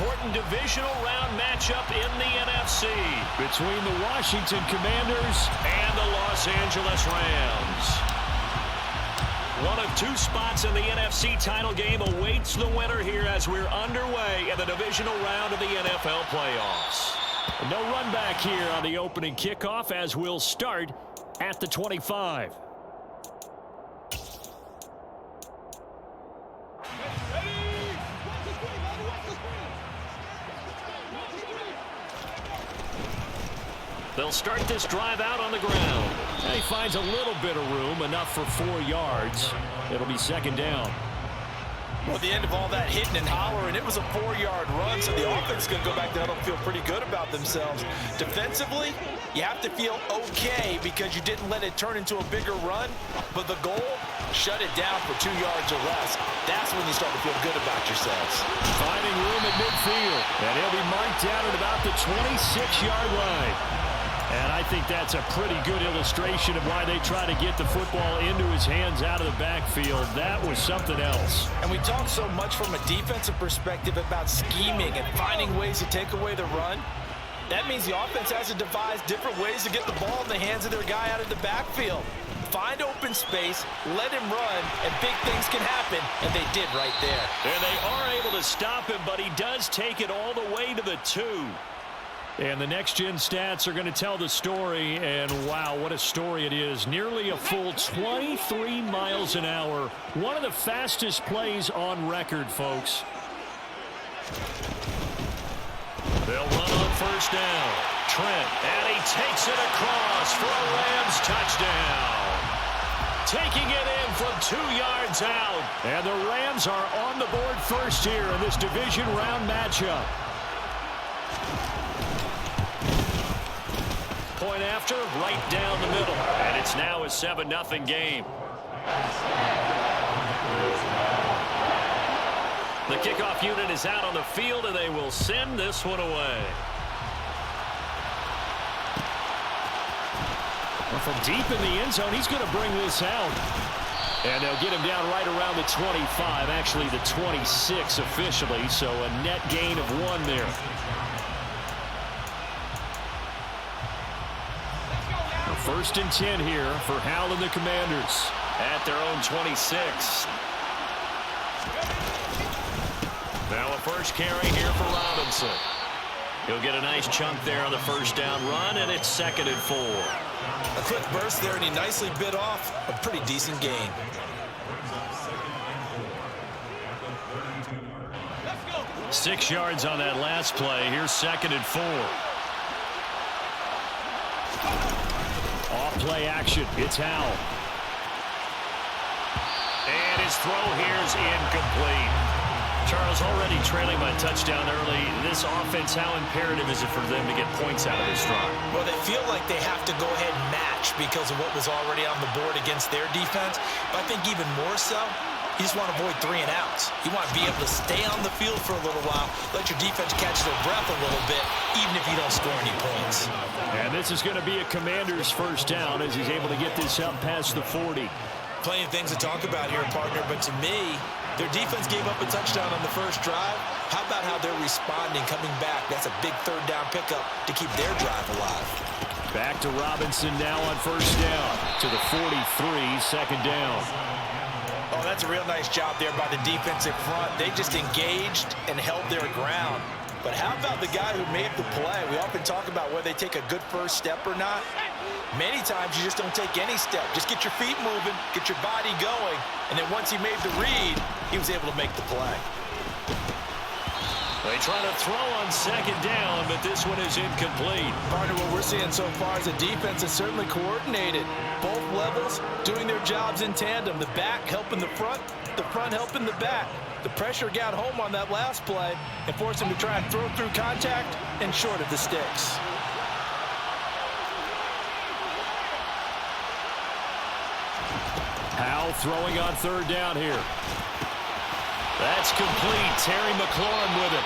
important divisional round matchup in the NFC between the Washington Commanders and the Los Angeles Rams. One of two spots in the NFC title game awaits the winner here as we're underway in the divisional round of the NFL playoffs. No run back here on the opening kickoff as we'll start at the 25. They'll start this drive out on the ground. And he finds a little bit of room, enough for 4 yards. It'll be second down. Well, at the end of all that hitting and hollering, it was a 4-yard run, so the offense is going to go back there and feel pretty good about themselves. Defensively, you have to feel okay because you didn't let it turn into a bigger run, but the goal, shut it down for 2 yards or less. That's when you start to feel good about yourselves. Finding room at midfield, and he'll be marked down at about the 26-yard line. And I think that's a pretty good illustration of why they try to get the football into his hands out of the backfield. That was something else. And we talk so much from a defensive perspective about scheming and finding ways to take away the run. That means the offense has to devise different ways to get the ball in the hands of their guy out of the backfield. Find open space, let him run, and big things can happen, and they did right there. And they are able to stop him, but he does take it all the way to the 2. And the next-gen stats are going to tell the story, and wow, what a story it is. Nearly a full 23 miles an hour. One of the fastest plays on record, folks. They'll run on first down. Trent, and he takes it across for a Rams touchdown. Taking it in from 2 yards out. And the Rams are on the board first here in this division round matchup. Point after, right down the middle. And it's now a 7-0 game. The kickoff unit is out on the field, and they will send this one away. Well, from deep in the end zone, he's going to bring this out. And they'll get him down right around the 25, actually the 26 officially, so a net gain of 1 there. First and 10 here for Hal and the Commanders at their own 26. Now a first carry here for Robinson. He'll get a nice chunk there on the first down run, and it's 2nd and 4. A quick burst there, and he nicely bit off a pretty decent gain. Let's go. 6 yards on that last play. Here's 2nd and 4. Off-play action. It's Hal. And his throw here is incomplete. Charles, already trailing by touchdown early. This offense, how imperative is it for them to get points out of this drive? Well, they feel like they have to go ahead and match because of what was already on the board against their defense. But I think even more so, you just want to avoid 3 and outs. You want to be able to stay on the field for a little while, let your defense catch their breath a little bit, even if you don't score any points. And this is going to be a Commander's first down as he's able to get this up past the 40. Plenty of things to talk about here, partner, but to me, their defense gave up a touchdown on the first drive. How about how they're responding, coming back? That's a big 3rd down pickup to keep their drive alive. Back to Robinson now on first down to the 43, 2nd down. Oh, that's a real nice job there by the defensive front. They just engaged and held their ground. But how about the guy who made the play? We often talk about whether they take a good first step or not. Many times you just don't take any step. Just get your feet moving, get your body going, and then once he made the read, he was able to make the play. They try to throw on 2nd down, but this one is incomplete. Partner, what we're seeing so far is the defense is certainly coordinated. Both levels doing their jobs in tandem. The back helping the front helping the back. The pressure got home on that last play and forced him to try and throw through contact and short of the sticks. Hal throwing on 3rd down here. That's complete. Terry McLaurin with it.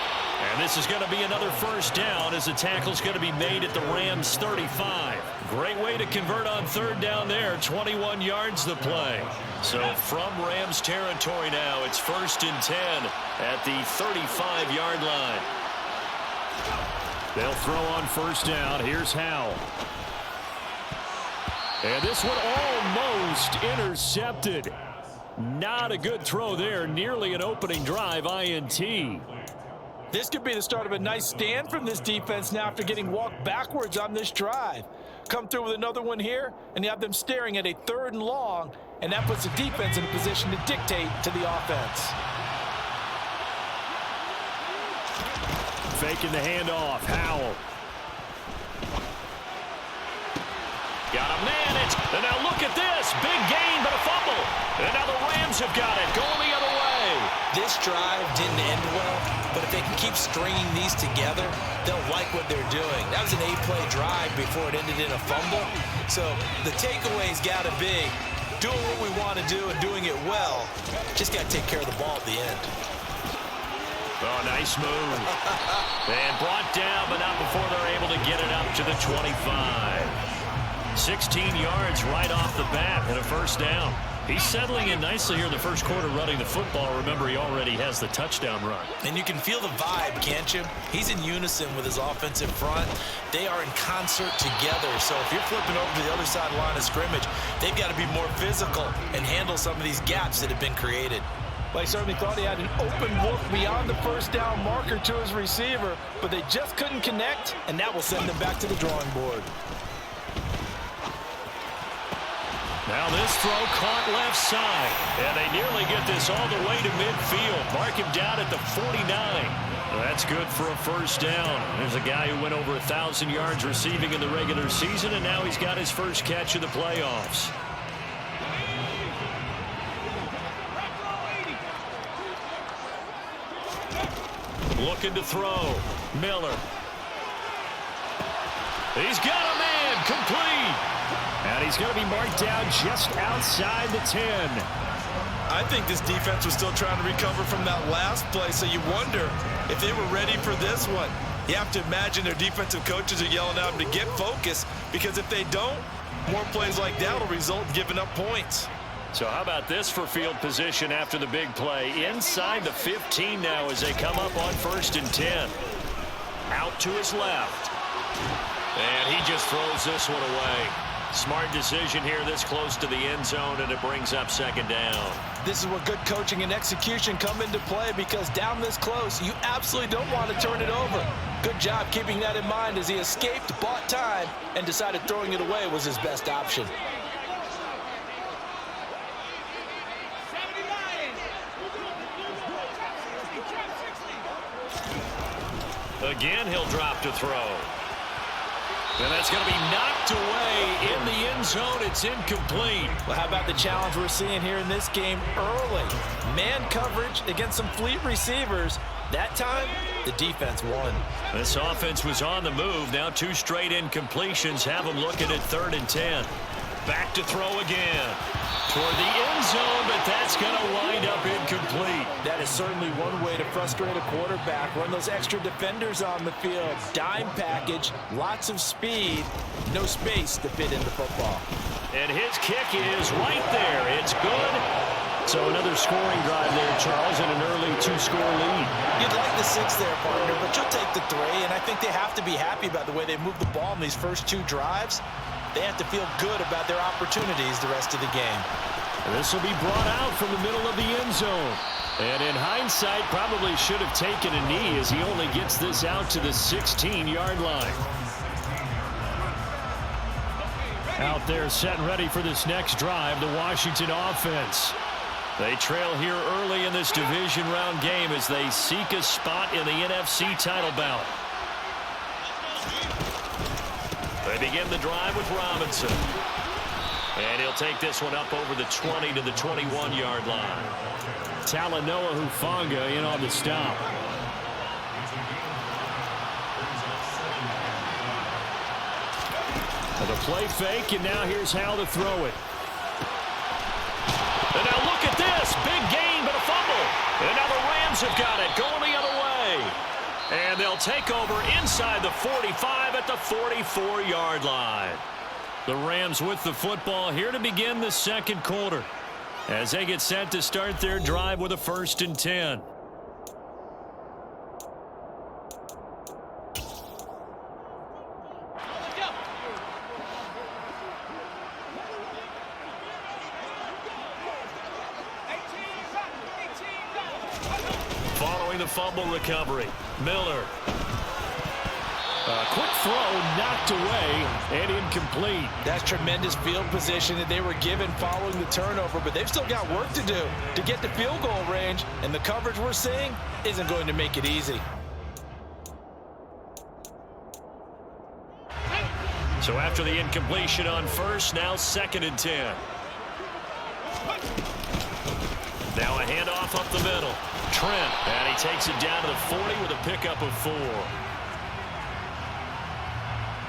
And this is going to be another first down as the tackle's going to be made at the Rams 35. Great way to convert on 3rd down there. 21 yards the play. So from Rams territory now, it's 1st and 10 at the 35-yard line. They'll throw on first down. Here's Howell. And this one almost intercepted. Not a good throw there. Nearly an opening drive INT. This could be the start of a nice stand from this defense now after getting walked backwards on this drive. Come through with another one here, and you have them staring at a 3rd and long, and that puts the defense in a position to dictate to the offense. Faking the handoff. Howell. Got a man. And now look at this. Big gain, but a fumble. And now the Rams have got it. Going the other way. This drive didn't end well, but if they can keep stringing these together, they'll like what they're doing. That was an 8-play drive before it ended in a fumble. So the takeaway's got to be doing what we want to do and doing it well. Just got to take care of the ball at the end. Oh, nice move. And brought down, but not before they're able to get it up to the 25. 16 yards right off the bat and a first down. He's settling in nicely here in the first quarter running the football. Remember, he already has the touchdown run. And you can feel the vibe, can't you? He's in unison with his offensive front. They are in concert together. So if you're flipping over to the other side line of scrimmage, they've got to be more physical and handle some of these gaps that have been created. Well, he certainly thought he had an open look beyond the first down marker to his receiver, but they just couldn't connect, and that will send them back to the drawing board. Now this throw caught left side, and they nearly get this all the way to midfield. Mark him down at the 49. That's good for a first down. There's a guy who went over 1,000 yards receiving in the regular season, and now he's got his first catch of the playoffs. Looking to throw. Miller. He's got a man. Complete. And he's going to be marked down just outside the 10. I think this defense was still trying to recover from that last play, so you wonder if they were ready for this one. You have to imagine their defensive coaches are yelling at them to get focused, because if they don't, more plays like that will result in giving up points. So how about this for field position after the big play? Inside the 15 now as they come up on 1st and 10. Out to his left. And he just throws this one away. Smart decision here this close to the end zone, and it brings up 2nd down. This is where good coaching and execution come into play, because down this close, you absolutely don't want to turn it over. Good job keeping that in mind as he escaped, bought time, and decided throwing it away was his best option. Again, he'll drop to throw. And that's going to be knocked away in the end zone. It's incomplete. Well, how about the challenge we're seeing here in this game early? Man coverage against some fleet receivers. That time, the defense won. This offense was on the move. Now 2 straight incompletions have them looking at 3rd and 10. Back to throw again. Toward the end zone, but that's going to wind up incomplete. That is certainly one way to frustrate a quarterback. Run those extra defenders on the field. Dime package, lots of speed, no space to fit into football. And his kick is right there. It's good. So another scoring drive there, Charles, and an early 2-score lead. You'd like the 6 there, partner, but you'll take the 3, and I think they have to be happy about the way they moved the ball in these first 2 drives. They have to feel good about their opportunities the rest of the game. This will be brought out from the middle of the end zone. And in hindsight, probably should have taken a knee as he only gets this out to the 16-yard line. Out there set and ready for this next drive, the Washington offense. They trail here early in this division round game as they seek a spot in the NFC title bout. They begin the drive with Robinson. And he'll take this one up over the 20 to the 21-yard line. Talanoa Hufanga in on the stop. The play fake, and now here's how to throw it. And now look at this. Big gain, but a fumble. And now the Rams have got it, going the other way. And they'll take over inside the 45 at the 44-yard line. The Rams with the football here to begin the second quarter as they get set to start their drive with a 1st and 10. Following the fumble recovery, Miller. Quick throw knocked away and incomplete. That's tremendous field position that they were given following the turnover, but they've still got work to do to get to field goal range, and the coverage we're seeing isn't going to make it easy. So after the incompletion on first, now 2nd and 10. Now a handoff up the middle. Trent, and he takes it down to the 40 with a pickup of 4.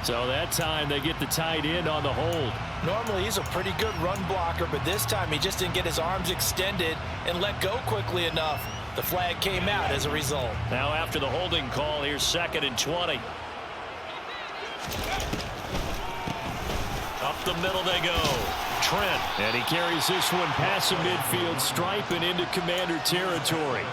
So that time they get the tight end on the hold. Normally he's a pretty good run blocker, but this time he just didn't get his arms extended and let go quickly enough. The flag came out as a result. Now after the holding call, here's 2nd and 20. Up the middle they go. Trent, and he carries this one past the midfield stripe and into Commander territory.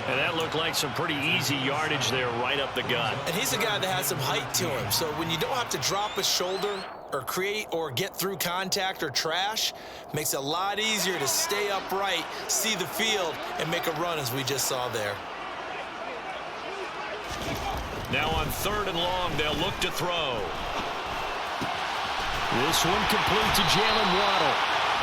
And that looked like some pretty easy yardage there right up the gut. And he's a guy that has some height to him, so when you don't have to drop a shoulder or create or get through contact or trash, makes it a lot easier to stay upright, see the field, and make a run as we just saw there. Now on 3rd and long, they'll look to throw. This one complete to Jalen Waddle.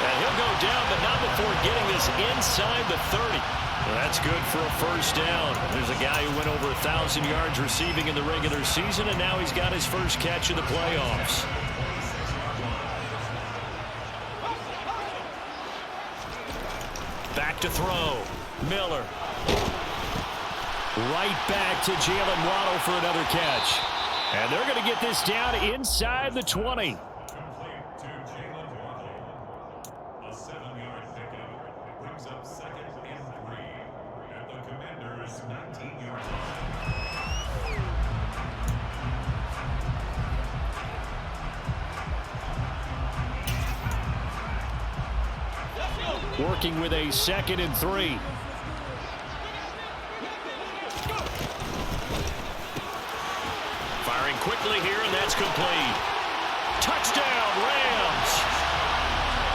And he'll go down, but not before getting this inside the 30. Well, that's good for a first down. There's a guy who went over 1,000 yards receiving in the regular season, and now he's got his first catch of the playoffs. Back to throw. Miller. Right back to Jalen Waddle for another catch. And they're going to get this down inside the 20. Working with a 2nd and 3. Firing quickly here, and that's complete. Touchdown, Rams!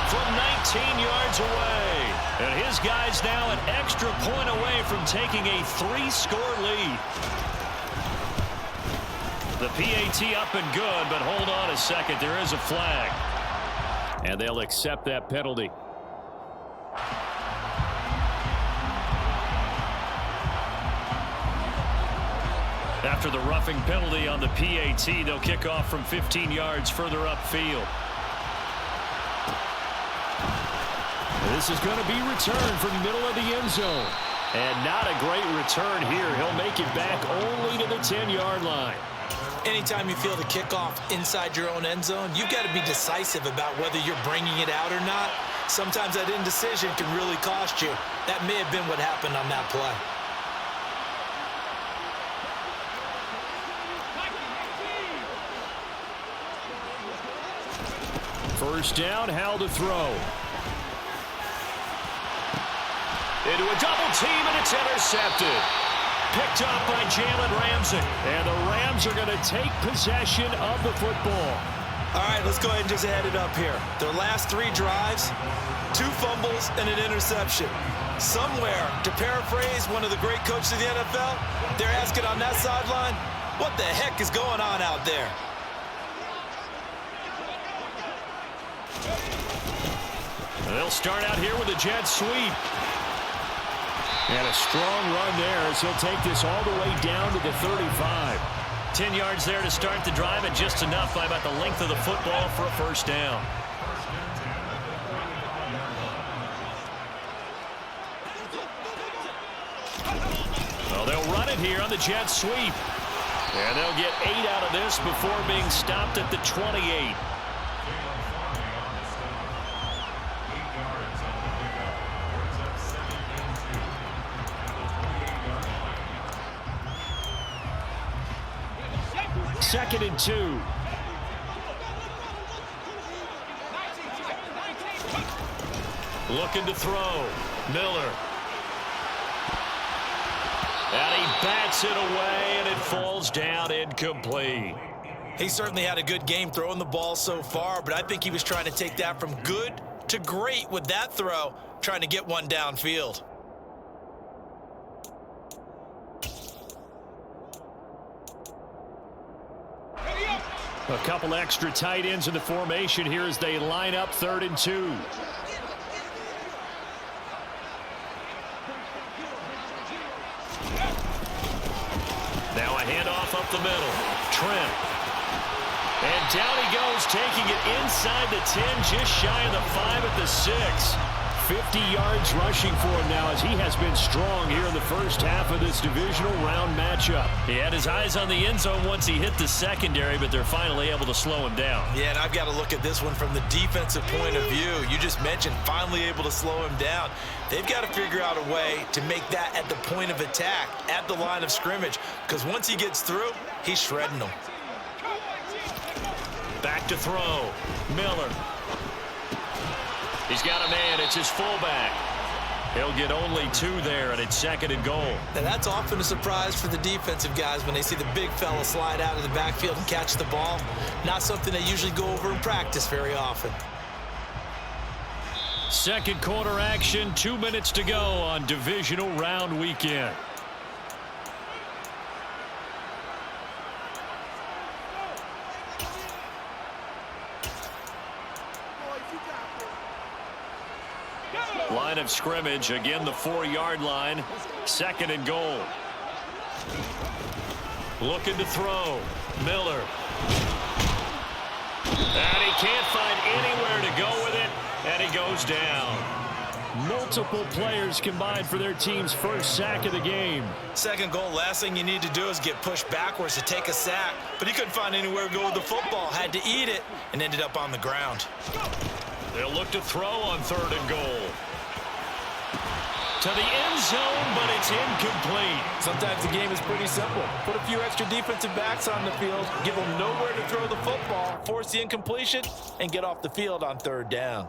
From 19 yards away. And his guy's now an extra point away from taking a 3-score lead. The PAT up and good, but hold on a second. There is a flag. And they'll accept that penalty. After the roughing penalty on the PAT, they'll kick off from 15 yards further upfield. This is going to be returned from the middle of the end zone. And not a great return here. He'll make it back only to the 10-yard line. Anytime you feel the kickoff inside your own end zone, you've got to be decisive about whether you're bringing it out or not. Sometimes that indecision can really cost you. That may have been what happened on that play. First down, Hal to throw. Into a double team, and it's intercepted. Picked up by Jalen Ramsey. And the Rams are going to take possession of the football. All right, let's go ahead and just add it up here. Their last 3 drives, 2 fumbles and an interception. Somewhere, to paraphrase one of the great coaches of the NFL, they're asking on that sideline, what the heck is going on out there? They'll start out here with a jet sweep. And a strong run there as he'll take this all the way down to the 35. 10 yards there to start the drive, and just enough by about the length of the football for a first down. Well, they'll run it here on the jet sweep. And they'll get 8 out of this before being stopped at the 28. Second and 2. Looking to throw. Miller. And he bats it away, and it falls down incomplete. He certainly had a good game throwing the ball so far, but I think he was trying to take that from good to great with that throw, trying to get one downfield. A couple extra tight ends in the formation here as they line up 3rd and 2. Now a handoff up the middle. Trent. And down he goes, taking it inside the 10, just shy of the 5 at the 6. 50 yards rushing for him now as he has been strong here in the first half of this divisional round matchup. He had his eyes on the end zone once he hit the secondary, but they're finally able to slow him down. Yeah, and I've got to look at this one from the defensive point of view. You just mentioned finally able to slow him down. They've got to figure out a way to make that at the point of attack, at the line of scrimmage, because once he gets through, he's shredding them. Back to throw. Miller. He's got a man. It's his fullback. He'll get only 2 there, and it's 2nd and goal. Now that's often a surprise for the defensive guys when they see the big fella slide out of the backfield and catch the ball. Not something they usually go over in practice very often. Second quarter action, 2 minutes to go on divisional round weekend. Line of scrimmage, again the 4-yard line. 2nd and goal. Looking to throw. Miller. And he can't find anywhere to go with it, and he goes down. Multiple players combined for their team's first sack of the game. 2nd goal, last thing you need to do is get pushed backwards to take a sack, but he couldn't find anywhere to go with the football, had to eat it, and ended up on the ground. They'll look to throw on 3rd and goal. To the end zone, but it's incomplete. Sometimes the game is pretty simple. Put a few extra defensive backs on the field, give them nowhere to throw the football, force the incompletion, and get off the field on 3rd down.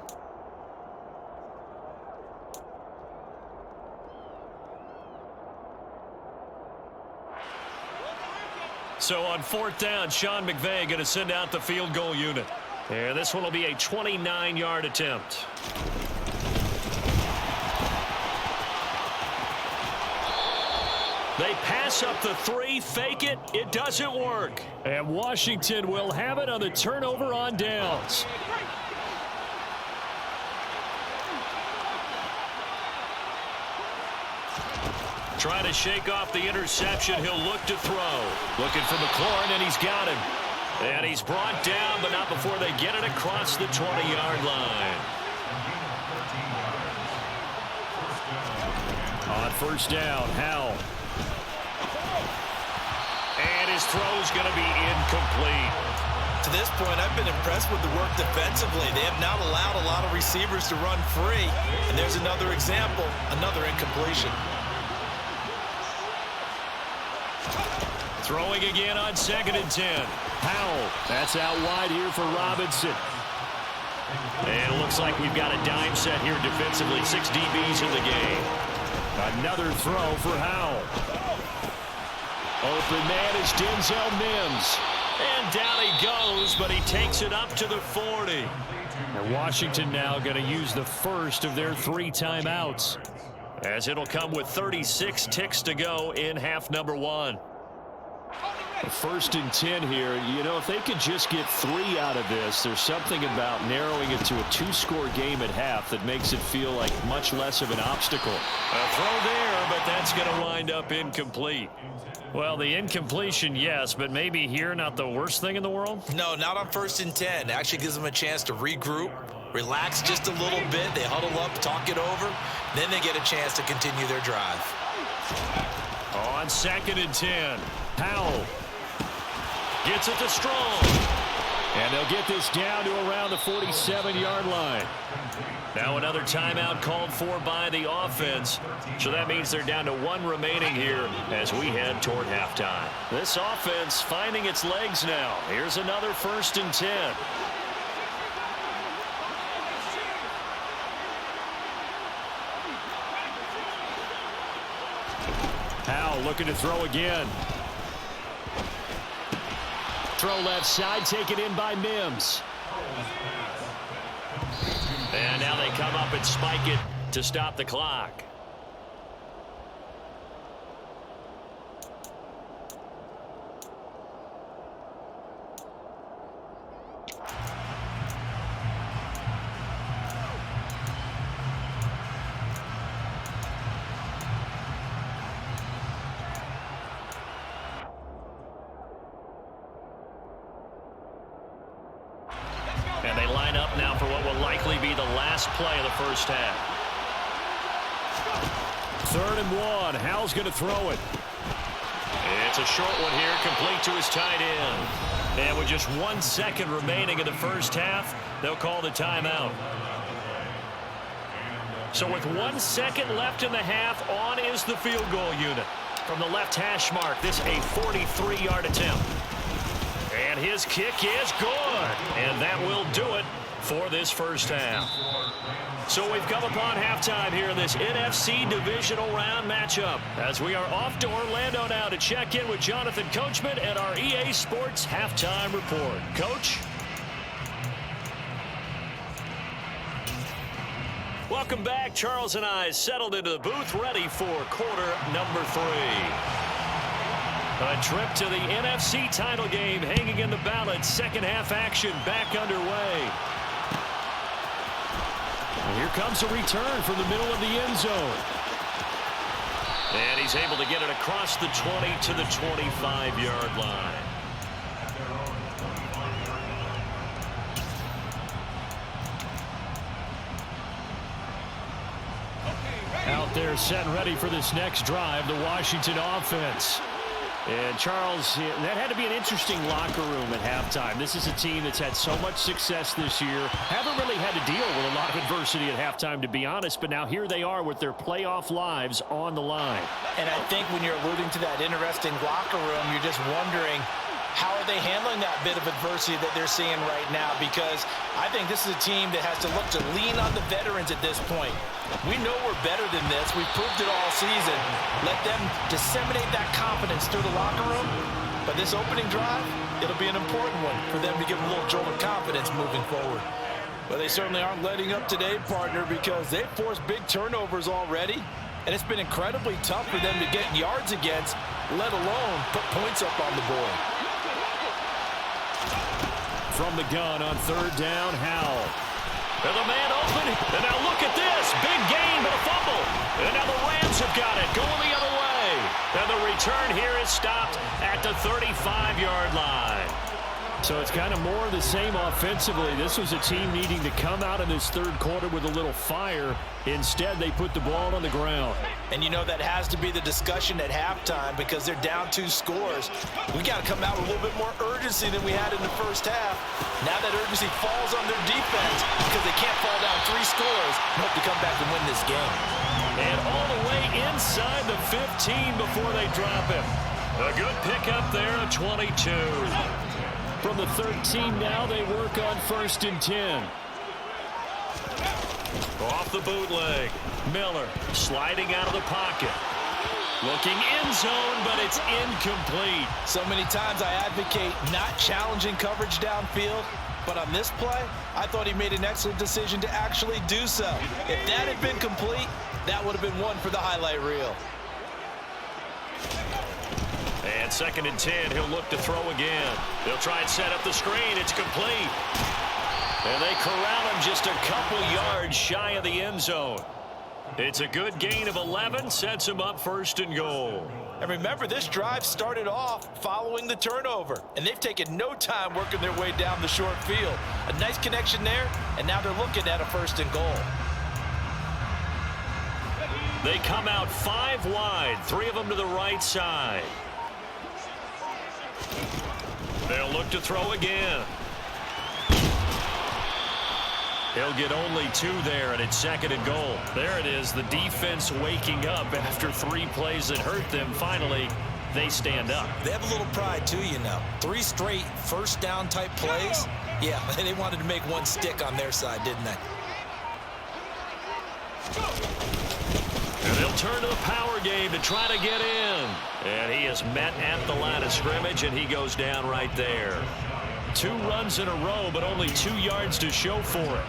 So on 4th down, Sean McVay going to send out the field goal unit. And this one will be a 29-yard attempt. They pass up the 3, fake it, it doesn't work. And Washington will have it on the turnover on downs. Trying to shake off the interception, he'll look to throw. Looking for McLaurin, and he's got him. And he's brought down, but not before they get it across the 20-yard line. On 1st down, Howell. And his throw's going to be incomplete. To this point, I've been impressed with the work defensively. They have not allowed a lot of receivers to run free. And there's another example, another incompletion. Throwing again on 2nd and 10. Howell. That's out wide here for Robinson. And it looks like we've got a dime set here defensively. 6 DBs in the game. Another throw for Howell. Open man is Denzel Mims. And down he goes, but he takes it up to the 40. And Washington now going to use the first of their 3 timeouts, as it'll come with 36 ticks to go in half number 1. 1st and 10 here. You know, if they could just get 3 out of this, there's something about narrowing it to a 2-score game at half that makes it feel like much less of an obstacle. A throw there, but that's going to wind up incomplete. Well, the incompletion, yes, but maybe here not the worst thing in the world? No, not on 1st and 10. It actually gives them a chance to regroup, relax just a little bit. They huddle up, talk it over. Then they get a chance to continue their drive. On 2nd and 10, Howell gets it to Strong. And they'll get this down to around the 47-yard line. Now another timeout called for by the offense. So that means they're down to 1 remaining here as we head toward halftime. This offense finding its legs now. Here's another 1st and 10. Howell looking to throw again. Throw left side, taken in by Mims. And now they come up and spike it to stop the clock. likely be the last play of the first half. 3rd and 1. Howell's going to throw it. It's a short one here, complete to his tight end. And with just 1 second remaining in the first half, they'll call the timeout. So with 1 second left in the half, on is the field goal unit. From the left hash mark, this a 43-yard attempt. And his kick is good. And that will do it for this first half. So we've come upon halftime here in this NFC Divisional Round matchup, as we are off to Orlando now to check in with Jonathan Coachman and our EA Sports Halftime Report. Coach? Welcome back. Charles and I settled into the booth, ready for quarter number 3. A trip to the NFC title game hanging in the balance. Second half action back underway. And here comes a return from the middle of the end zone. And he's able to get it across the 20 to the 25-yard line. Out there set and ready for this next drive, the Washington offense. And Charles, that had to be an interesting locker room at halftime. This is a team that's had so much success this year. Haven't really had to deal with a lot of adversity at halftime, to be honest. But now here they are with their playoff lives on the line. And I think when you're alluding to that interesting locker room, you're just wondering, how are they handling that bit of adversity that they're seeing right now? Because I think this is a team that has to look to lean on the veterans at this point. We know we're better than this. We've proved it all season. Let them disseminate that confidence through the locker room. But this opening drive, it'll be an important one for them to give a little jolt of confidence moving forward. But they certainly aren't letting up today, partner, because they've forced big turnovers already. And it's been incredibly tough for them to get yards against, let alone put points up on the board. From the gun on 3rd down, Howell. And the man open. And now look at this. Big gain, but a fumble. And now the Rams have got it going the other way. And the return here is stopped at the 35-yard line. So it's kind of more of the same offensively. This was a team needing to come out in this 3rd quarter with a little fire. Instead, they put the ball on the ground. And you know that has to be the discussion at halftime because they're down 2 scores. We got to come out with a little bit more urgency than we had in the first half. Now that urgency falls on their defense because they can't fall down 3 scores and hope to come back and win this game. And all the way inside the 15 before they drop him. A good pickup there, a 22. From the 13 now, they work on 1st and 10. Off the bootleg. Miller sliding out of the pocket. Looking end zone, but it's incomplete. So many times I advocate not challenging coverage downfield, but on this play, I thought he made an excellent decision to actually do so. If that had been complete, that would have been one for the highlight reel. And 2nd and 10, he'll look to throw again. They'll try and set up the screen. It's complete. And they corral him just a couple yards shy of the end zone. It's a good gain of 11, sets him up 1st and goal. And remember, this drive started off following the turnover, and they've taken no time working their way down the short field. A nice connection there, and now they're looking at a 1st and goal. They come out 5 wide, 3 of them to the right side. They'll look to throw again. He'll get only 2 there, and it's 2nd and goal. There it is, the defense waking up after 3 plays that hurt them. Finally, they stand up. They have a little pride, too, you know. 3 straight first down type plays. Yeah, they wanted to make one stick on their side, didn't they? And they'll turn to the power game to try to get in. And he is met at the line of scrimmage, and he goes down right there. 2 runs in a row, but only 2 yards to show for it.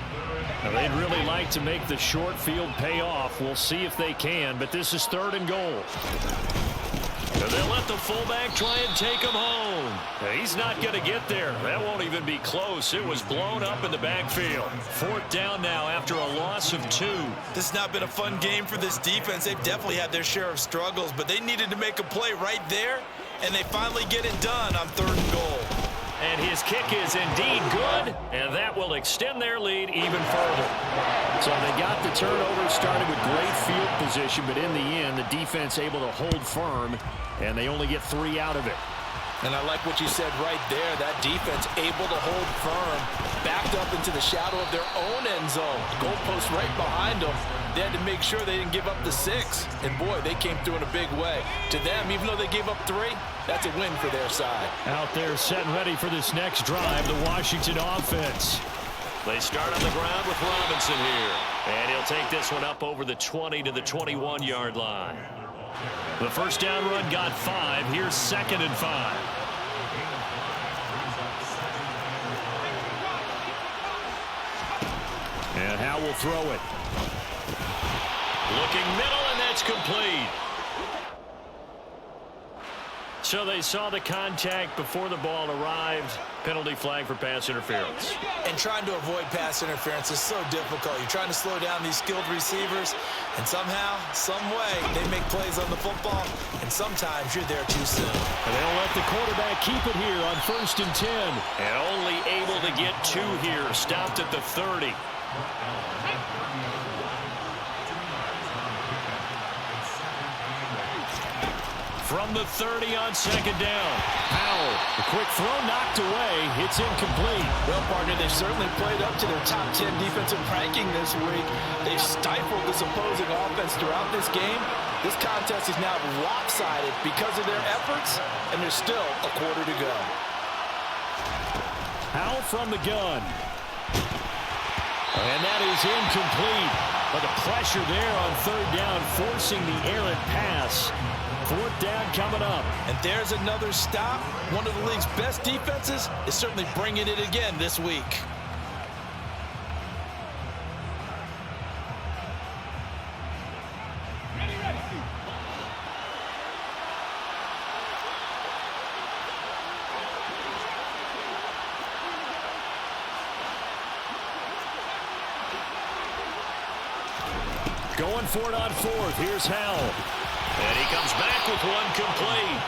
Now, they'd really like to make the short field pay off. We'll see if they can, but this is 3rd and goal. And they'll let the fullback try and take him home. Now, he's not going to get there. That won't even be close. It was blown up in the backfield. 4th down now after a loss of 2. This has not been a fun game for this defense. They've definitely had their share of struggles, but they needed to make a play right there, and they finally get it done on 3rd and goal. And his kick is indeed good, and that will extend their lead even further. So they got the turnover started with great field position, but in the end, the defense able to hold firm, and they only get 3 out of it. And I like what you said right there. That defense able to hold firm, backed up into the shadow of their own end zone. Goalpost right behind them. They had to make sure they didn't give up the 6. And, boy, they came through in a big way. To them, even though they gave up 3, that's a win for their side. Out there set and ready for this next drive, the Washington offense. They start on the ground with Robinson here. And he'll take this one up over the 20 to the 21-yard line. The first down run got 5. Here's 2nd and 5. And Howe will throw it. Looking middle, and that's complete. So they saw the contact before the ball arrived. Penalty flag for pass interference. And trying to avoid pass interference is so difficult. You're trying to slow down these skilled receivers, and somehow, some way, they make plays on the football, and sometimes you're there too soon. And they'll let the quarterback keep it here on 1st and 10. And only able to get 2 here. Stopped at the 30. From the 30 on 2nd down. Powell, the quick throw knocked away. It's incomplete. Well, partner, they've certainly played up to their top 10 defensive ranking this week. They've stifled this opposing offense throughout this game. This contest is now lopsided because of their efforts, and there's still a quarter to go. Powell from the gun. And that is incomplete. But the pressure there on 3rd down, forcing the errant pass. 4th down coming up. And there's another stop. One of the league's best defenses is certainly bringing it again this week. Going for it on 4th. Here's Howell. And he comes back with one complete.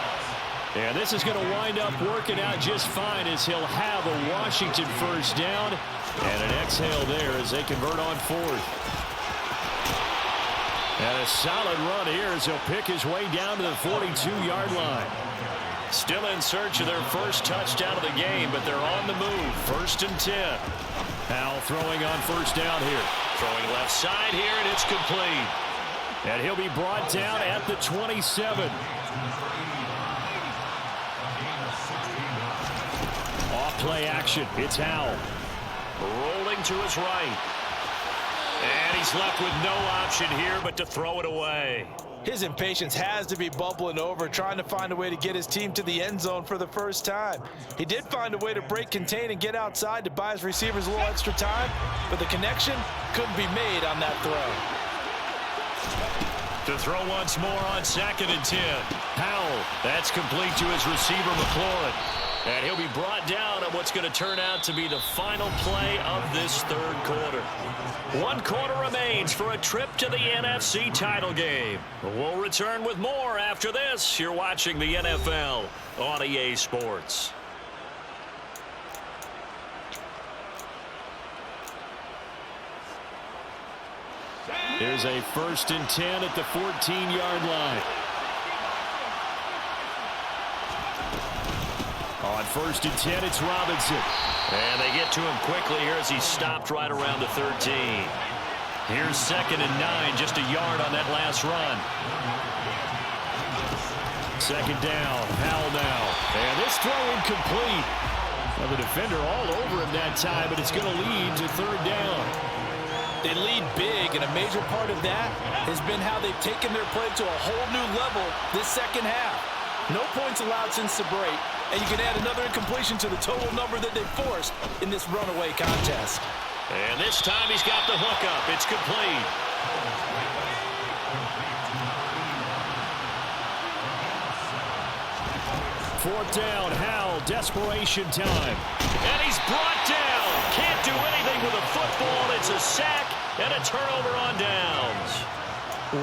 And this is going to wind up working out just fine as he'll have a Washington first down. And an exhale there as they convert on 4th. And a solid run here as he'll pick his way down to the 42-yard line. Still in search of their first touchdown of the game, but they're on the move. 1st and 10. Howell throwing on 1st down here. Throwing left side here, and it's complete. And he'll be brought down at the 27. Off play action. It's Howell. Rolling to his right. And he's left with no option here but to throw it away. His impatience has to be bubbling over, trying to find a way to get his team to the end zone for the first time. He did find a way to break contain and get outside to buy his receivers a little extra time, but the connection couldn't be made on that throw. To throw once more on 2nd and 10. Powell, that's complete to his receiver, McLaurin. And he'll be brought down on what's going to turn out to be the final play of this 3rd quarter. 1 quarter remains for a trip to the NFC title game. We'll return with more after this. You're watching the NFL on EA Sports. Here's a 1st and 10 at the 14-yard line. On 1st and 10, it's Robinson. And they get to him quickly here as he stopped right around the 13. Here's 2nd and 9, just a yard on that last run. 2nd down, Howell now. And this throw incomplete. Well, the defender all over him that time, but it's going to lead to 3rd down. They lead big, and a major part of that has been how they've taken their play to a whole new level this second half. No points allowed since the break, and you can add another incompletion to the total number that they forced in this runaway contest. And this time he's got the hook up. It's complete. Fourth down, Howell, desperation time. And he's brought down. Can't do anything with a football. It's a sack and a turnover on downs.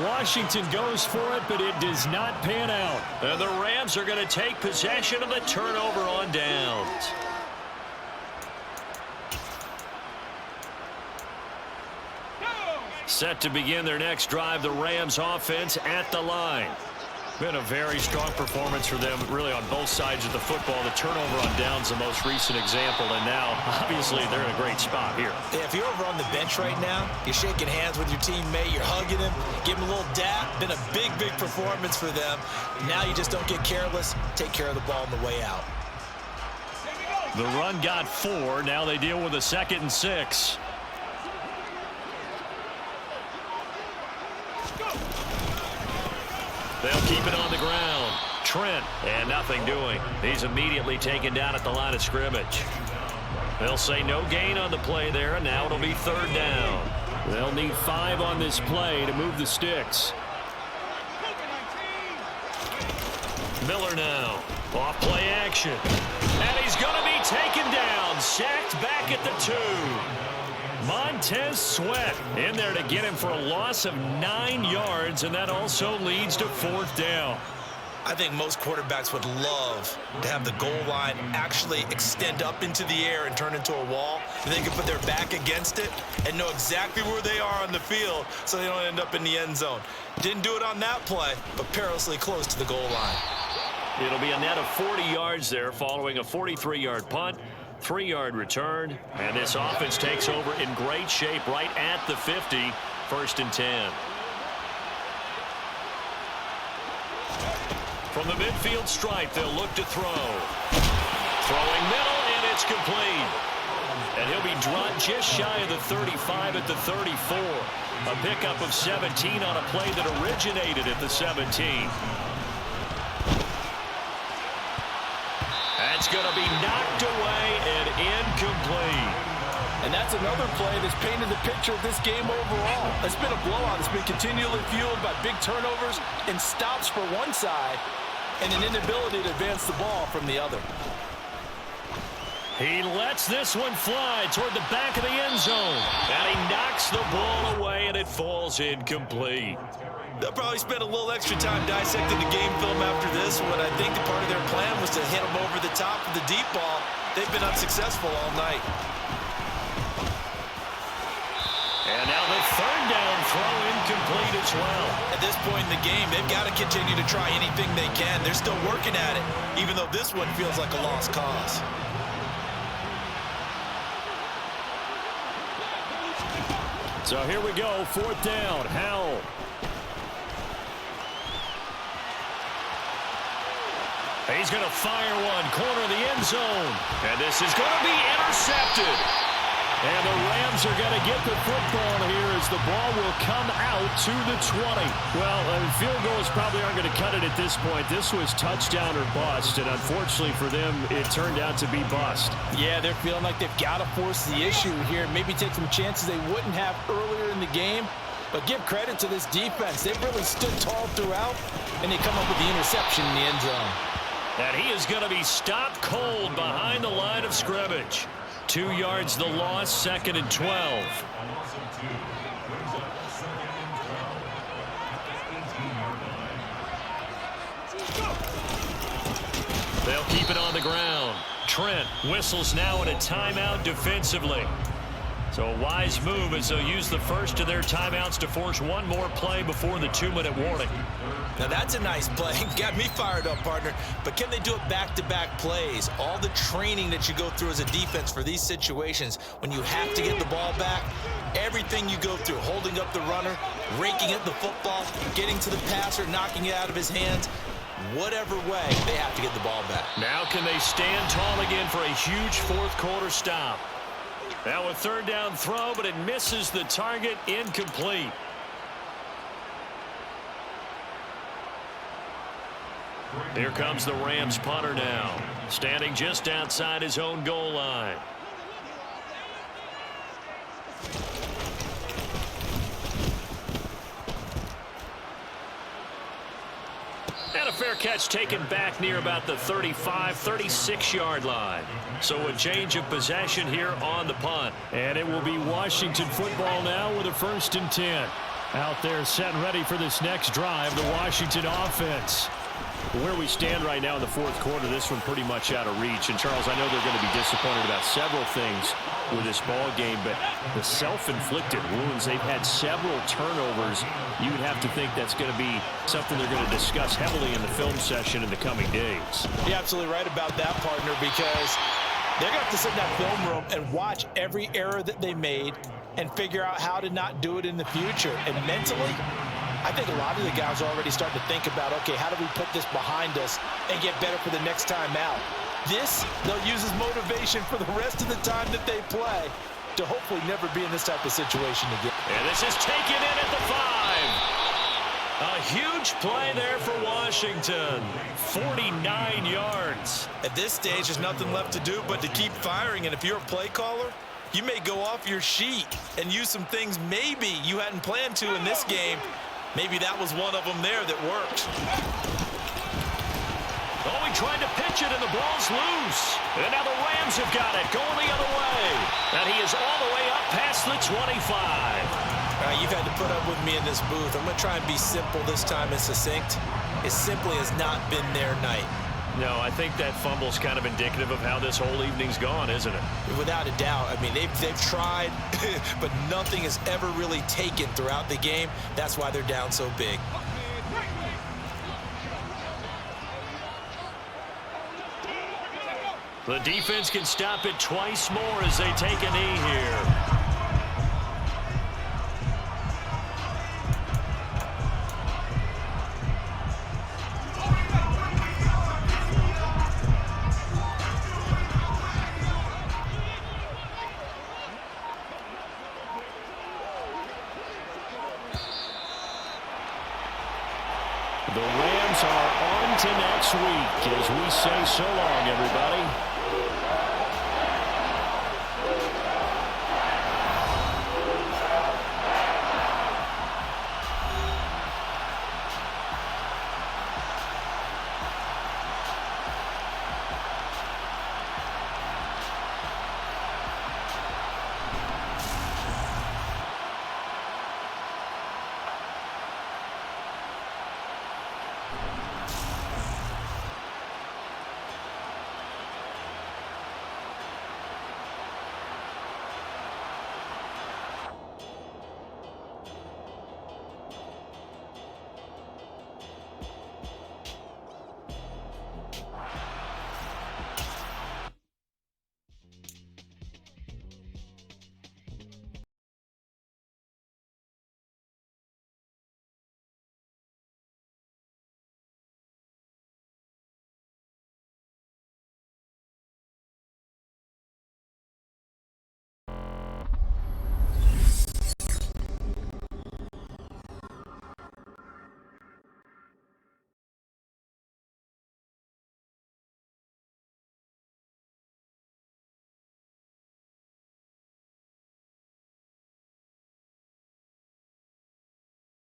Washington goes for it, but it does not pan out. And the Rams are going to take possession of the turnover on downs. Set to begin their next drive, the Rams offense at the line. Been a very strong performance for them, really, on both sides of the football. The turnover on downs, the most recent example, and now, obviously, they're in a great spot here. Yeah, if you're over on the bench right now, you're shaking hands with your teammate, you're hugging him, give him a little dap. Been a big, big performance for them. Now you just don't get careless. Take care of the ball on the way out. The run got 4. Now they deal with a 2nd and 6. They'll keep it on the ground. Trent, and nothing doing. He's immediately taken down at the line of scrimmage. They'll say no gain on the play there, and now it'll be 3rd down. They'll need 5 on this play to move the sticks. Miller now. Off play action. And he's going to be taken down. Sacked back at the 2. Montez Sweat in there to get him for a loss of 9 yards, and that also leads to 4th down. I think most quarterbacks would love to have the goal line actually extend up into the air and turn into a wall. And they can put their back against it and know exactly where they are on the field so they don't end up in the end zone. Didn't do it on that play, but perilously close to the goal line. It'll be a net of 40 yards there following a 43-yard punt. 3-yard return, and this offense takes over in great shape right at the 50, 1st and 10. From the midfield stripe, they'll look to throw. Throwing middle, and it's complete. And he'll be dropped just shy of the 35 at the 34. A pickup of 17 on a play that originated at the 17. That's going to be knocked away and incomplete. And that's another play that's painted the picture of this game overall. It's been a blowout. It's been continually fueled by big turnovers and stops for one side and an inability to advance the ball from the other. He lets this one fly toward the back of the end zone. And he knocks the ball away, and it falls incomplete. They'll probably spend a little extra time dissecting the game film after this one. I think the part of their plan was to hit them over the top of the deep ball. They've been unsuccessful all night. And now the 3rd down throw incomplete as well. At this point in the game, they've got to continue to try anything they can. They're still working at it, even though this one feels like a lost cause. So here we go, 4th down, Howell. He's going to fire one, corner of the end zone. And this is going to be intercepted. And the Rams are going to get the football here as the ball will come out to the 20. Well, field goals probably aren't going to cut it at this point. This was touchdown or bust, and unfortunately for them, it turned out to be bust. Yeah, they're feeling like they've got to force the issue here. Maybe take some chances they wouldn't have earlier in the game. But give credit to this defense. They've really stood tall throughout, and they come up with the interception in the end zone. And he is going to be stopped cold behind the line of scrimmage. 2 yards the loss, 2nd and 12. They'll keep it on the ground. Trent whistles now at a timeout defensively. So a wise move as they'll use the first of their timeouts to force one more play before the 2-minute warning. Now that's a nice play. Got me fired up, partner. But can they do it back-to-back plays? All the training that you go through as a defense for these situations, when you have to get the ball back, everything you go through, holding up the runner, raking at the football, getting to the passer, knocking it out of his hands, whatever way, they have to get the ball back. Now can they stand tall again for a huge 4th quarter stop? Now a 3rd down throw, but it misses the target, incomplete. Here comes the Rams punter now, standing just outside his own goal line. And a fair catch taken back near about the 35, 36-yard line. So a change of possession here on the punt. And it will be Washington football now with a 1st and 10. Out there set and ready for this next drive, the Washington offense. Where we stand right now in the 4th quarter, this one pretty much out of reach. And, Charles, I know they're going to be disappointed about several things with this ball game, but the self-inflicted wounds, they've had several turnovers. You would have to think that's going to be something they're going to discuss heavily in the film session in the coming days. You're absolutely right about that, partner, because they're going to have to sit in that film room and watch every error that they made and figure out how to not do it in the future. And mentally, I think a lot of the guys are already starting to think about, okay, how do we put this behind us and get better for the next time out? This, they'll use as motivation for the rest of the time that they play to hopefully never be in this type of situation again. And this is taken in at the 5. A huge play there for Washington. 49 yards. At this stage, there's nothing left to do but to keep firing. And if you're a play caller, you may go off your sheet and use some things maybe you hadn't planned to in this game. Maybe that was one of them there that worked. Oh, he tried to pitch it, and the ball's loose. And now the Rams have got it, going the other way. And he is all the way up past the 25. All right, you've had to put up with me in this booth. I'm going to try and be simple this time and succinct. It simply has not been their night. No, I think that fumble's kind of indicative of how this whole evening's gone, isn't it? Without a doubt. I mean, they've tried, but nothing has ever really taken throughout the game. That's why they're down so big. The defense can stop it twice more as they take a knee here. The Rams are on to next week as we say so long, everybody.